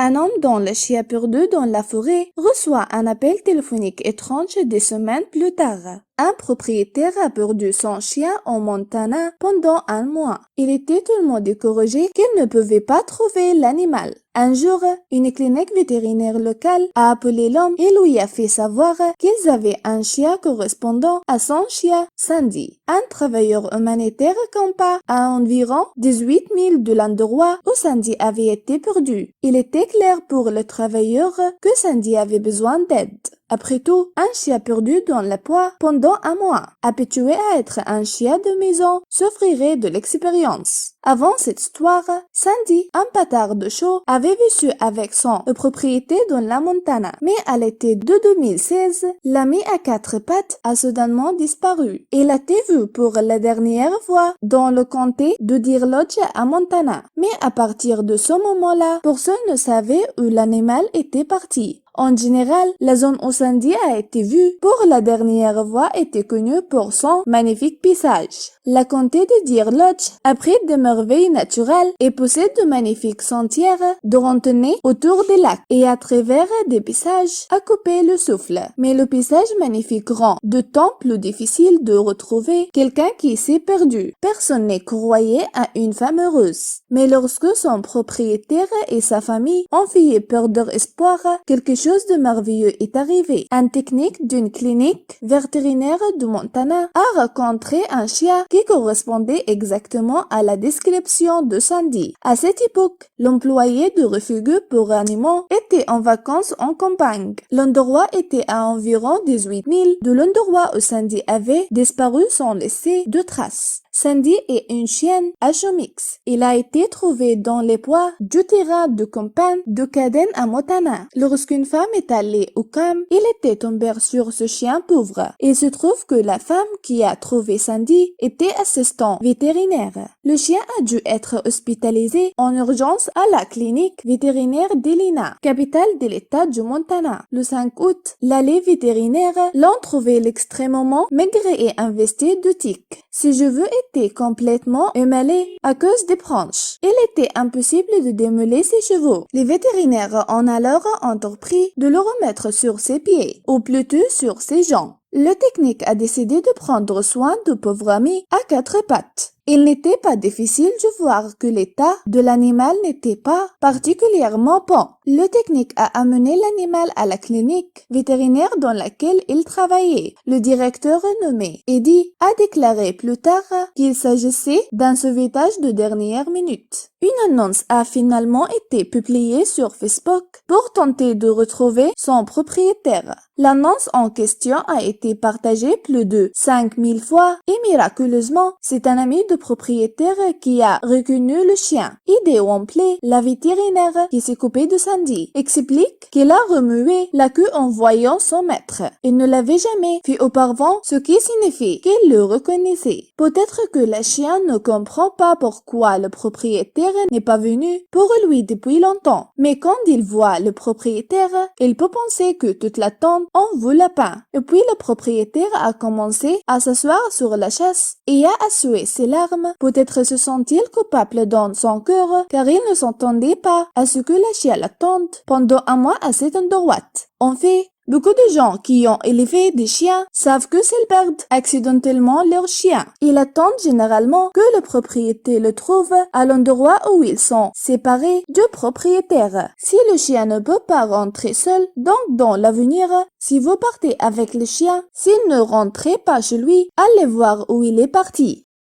Un homme dont le chien perdu dans la forêt reçoit un appel téléphonique étrange des semaines plus tard. Un propriétaire a perdu son chien en Montana pendant un mois. Il était tellement découragé qu'il ne pouvait pas trouver l'animal. Un jour, une clinique vétérinaire locale a appelé l'homme et lui a fait savoir qu'ils avaient un chien correspondant à son chien Sandy. Un travailleur humanitaire campa à environ 18 milles de l'endroit où Sandy avait été perdu. Il était clair pour le travailleur que Sandy avait besoin d'aide. Après tout, un chien perdu dans la poix pendant un mois, habitué à être un chien de maison, souffrirait de l'expérience. Avant cette histoire, Sandy, un patard de show, avait vécu avec son propriété dans la Montana. Mais à l'été de 2016, l'ami à quatre pattes a soudainement disparu. Il a été vu pour la dernière fois dans le comté de Deer Lodge à Montana. Mais à partir de ce moment-là, personne ne savait où l'animal était parti. En général, la zone où Sandy a été vue pour la dernière fois était connue pour son magnifique paysage. La comté de Deer Lodge abrite des merveilles naturelles et possède de magnifiques sentiers de randonnée autour des lacs et à travers des paysages à couper le souffle. Mais le paysage magnifique rend d'autant plus difficile de retrouver quelqu'un qui s'est perdu. Personne ne croyait à une femme heureuse. Mais lorsque son propriétaire et sa famille ont fait perdre espoir, quelque chose de merveilleux est arrivé. Un technique d'une clinique vétérinaire de Montana a rencontré un chien qui correspondait exactement à la description de Sandy. À cette époque, l'employé de refuge pour animaux était en vacances en campagne. L'endroit était à environ 18 milles de l'endroit où Sandy avait disparu sans laisser de traces. Sandy est une chienne H mix. Il a été trouvé dans les bois du terrain de campagne de Cadden à Montana. Lorsqu'une femme est allée au camp, il était tombé sur ce chien pauvre. Il se trouve que la femme qui a trouvé Sandy était assistant vétérinaire. Le chien a dû être hospitalisé en urgence à la clinique vétérinaire d'Helena, capitale de l'état du Montana. Le 5 août, l'allée vétérinaire l'ont trouvé extrêmement maigre et investi de tiques. Ses cheveux étaient complètement émaillés à cause des branches. Il était impossible de démêler ses cheveux. Les vétérinaires ont alors entrepris de le remettre sur ses pieds, ou plutôt sur ses jambes. Le technique a décidé de prendre soin du pauvre ami à quatre pattes. Il n'était pas difficile de voir que l'état de l'animal n'était pas particulièrement bon. Le technique a amené l'animal à la clinique vétérinaire dans laquelle il travaillait. Le directeur nommé Eddie a déclaré plus tard qu'il s'agissait d'un sauvetage de dernière minute. Une annonce a finalement été publiée sur Facebook pour tenter de retrouver son propriétaire. L'annonce en question a été partagée plus de 5000 fois et miraculeusement, c'est un ami de propriétaire qui a reconnu le chien. Idée Wampley, la vétérinaire qui s'occupait de Sandy, explique qu'il a remué la queue en voyant son maître. Il ne l'avait jamais fait auparavant, ce qui signifie qu'il le reconnaissait. Peut-être que le chien ne comprend pas pourquoi le propriétaire n'est pas venu pour lui depuis longtemps. Mais quand il voit le propriétaire, il peut penser que toute la tente en vaut la peine. Et puis le propriétaire a commencé à s'asseoir sur la chaise et a essuyé ses larmes. Peut-être se sent-il coupable dans son cœur car il ne s'entendait pas à ce que la chienne l'attende pendant un mois à cet endroit. En fait, beaucoup de gens qui ont élevé des chiens savent que s'ils perdent accidentellement leur chien, ils attendent généralement que le propriétaire le trouve à l'endroit où ils sont séparés du propriétaire. Si le chien ne peut pas rentrer seul, donc dans l'avenir, si vous partez avec le chien, s'il ne rentrait pas chez lui, allez voir où il est parti.